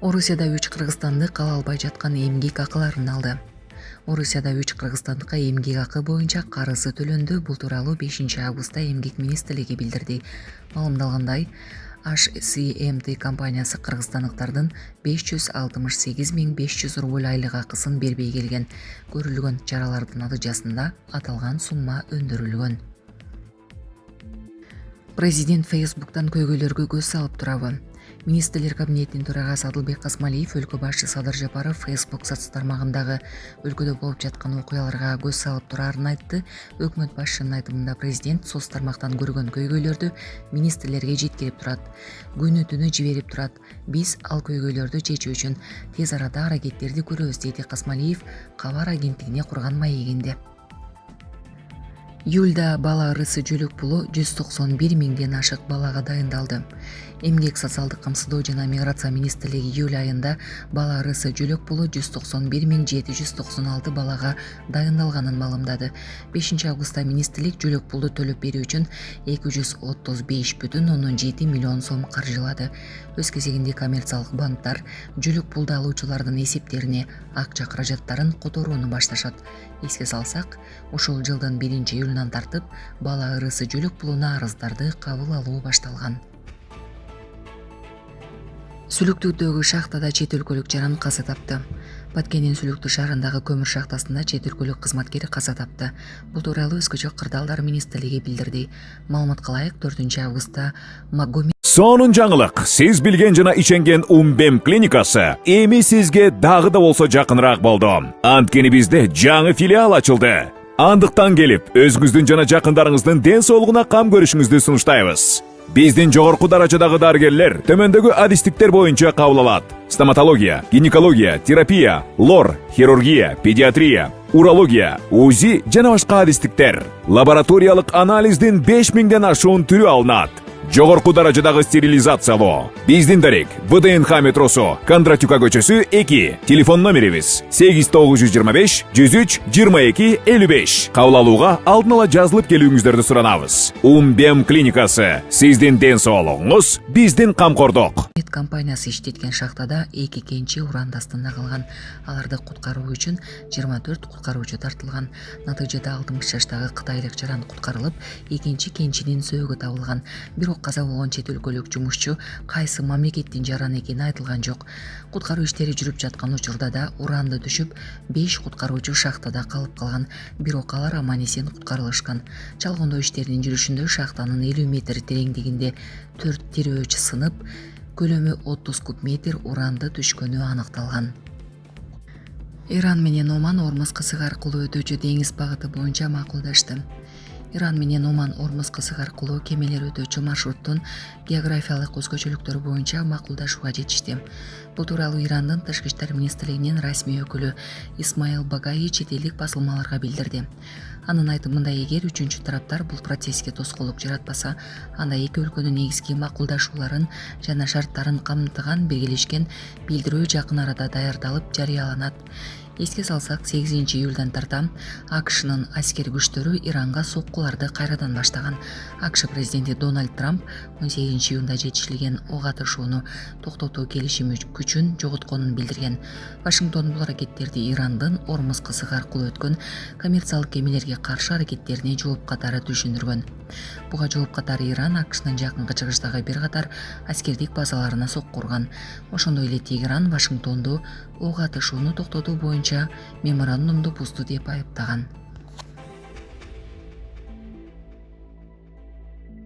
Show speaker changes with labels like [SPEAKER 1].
[SPEAKER 1] Орусияда 3 кыргызстандык ала албай жаткан эмгек акыларын алды. Орусияда 3 кыргызстандыкка эмгек акы боюнча карызы төлөндү. Бул тууралуу 5 августта эмгек министрлиги билдирди. Маалымдалгандай, HCMT компаниясы кыргызстандыктардын 568.500 рубль айлык акысын бербей келген. Көрүлгөн чаралардын натыйжасында аталган сумма өндүрүлгөн. Президент Facebook'tan көйгөйлөргө көз салып турабы? Министрлер кабинетинин төрагасы Адылбек Касмалиев өлкө башчы Садыр Жапаров Facebook соц тармагындагы өлкөдө болуп жаткан окуяларга көз салып турарын айтты. Өкмөт башчынын айтымында президент соц тармактан көргөн көйгөйлөрдү министрлерге жеткирип турат. Күнү түнү жиберип турат. Биз ал көйгөйлөрдү чечүү үчүн тез арада аракеттерди көрөбүз, деди Касмалиев кабар агенттигине курган маегинде. Июлда бала ырысы жөлөк пулу 191 миңден ашык балага дайындалды. Эмгек социалдык камсыздоо жана миграция министрлиги июль айында бала ырысы жөлөк пулу 191.796 балага дайындалганын маалымдады. 5 августта министрлик жөлөк пулду төлөп берүү үчүн 235,7 миллион сом каржылады. Өз кезегинде коммерциялык банктар жөлөк пулду алуучулардын эсептерине акча каражаттарын которууну башташат. Эске салсак, ушул жылдын 1 июлунан тартып бала ырысы жөлөк пулуна арыздарды кабыл алуу башталган. Сүлүктүүдөгү шахтада чет өлкөлүк жаран каза тапты. Баткендин Сүлүктүү шаарындагы көмүр шахтасында чет өлкөлүк кызматкер каза тапты. Бул тууралуу Өзгөчө кырдаалдар министрлиги билдирди. Маалымат кылайык, 4 августта Магоми.
[SPEAKER 2] Сонун жаңылык. Сиз билген жана ишенген Умбем клиникасы эми сизге дагы да болсо жакыныраак болду. Анткени бизде жаңы филиал ачылды. Андыктан келип, өзүңүздүн жана жакындарыңыздын ден соолугуна кам көрүшүңүздү сунуштайбыз. Биздин жогорку даражадагы дарыгерлер төмөндөгү адистиктер боюнча кабыл алат: стоматология, гинекология, терапия, лор, хирургия, педиатрия, урология, УЗИ жана башка адистиктер. Лабораториялык анализдин 5000ден ашуун түрү алынат. Жогорку даражадагы стерилизациялоо. Биздин дарек ВДНХ метросу, Кондратюка көчөсү 2. Телефон номерибиз 8925 103 22 55. Кабыл алууга алдын ала жазылып келүүңүздөрдү суранабыз. Умбем клиникасы. Сиздин ден соолугуңуз, биздин камкордук.
[SPEAKER 1] Компаниясы иштеткен шахтада 2 кенчи уран астында калган. Аларды куткаруу үчүн 24 куткаруучу тартылган. Натыйжада 60 жаштагы кытайлык жаран куткарылып, экинчи кенчинин сөөгү табылган. Бирок каза болгон чет өлкөлүк жумушчу кайсы мамлекеттин жараны экени айтылган жок. Куткаруу иштери жүрүп жаткан учурда да уранды түшүп, 5 куткаруучу шахтада калып калган. Бирок алар аман-эсен куткарылышкан. Чалгындоо иштеринин жүрүшүндө шахтанын 50 метр тереңдигинде 4 тирөөчү сынып, көлөмү 30 куб метр уранды түшкөнү аныкталган. Иран менен Оман Ормуз кысыгы аркылуу өтүүчү деңиз багыты боюнча макулдашты. Иран менен Оман Ормуз кысыгы аркылуу кемелер өтүүчү маршруттун географиялык өзгөчөлүктөрү боюнча макулдашууга жетишти. Бул тууралуу Ирандын Тышкы иштер министрлигинин расмий өкүлү Исмаил Багаи чет элдик басылмаларга билдирди. Анын айтымында, эгер үчүнчү тараптар бул процесске тоскоолдук жаратпаса, анда эки өлкөнүн негизги макулдашууларын жана шарттарын камтыган биргелешкен билдирүү жакын арада даярдалып жарыяланат. Эске салсак, 8 июлдан тарта АКШнын аскер күчтөрү Иранга соккуларды кайрадан баштаган. АКШ президенти Дональд Трамп 18 июнда жетишилген ок атышууну токтотуу келишими күчүн жоготконун билдирген. Вашингтон бул аракеттерди Ирандын Ормуз кысыгы аркылуу өткөн коммерциялык кемелерге каршы аракеттерине жооп катары түшүндүргөн. Буга жооп катары Иран АКШнын жакынкы чыгыштагы бир катар аскердик базаларына сокку урган. Ошондой эле Тегеран Вашингтонду ок атышууну токтотуу боюнча меморандумду бузду деп айыптаган.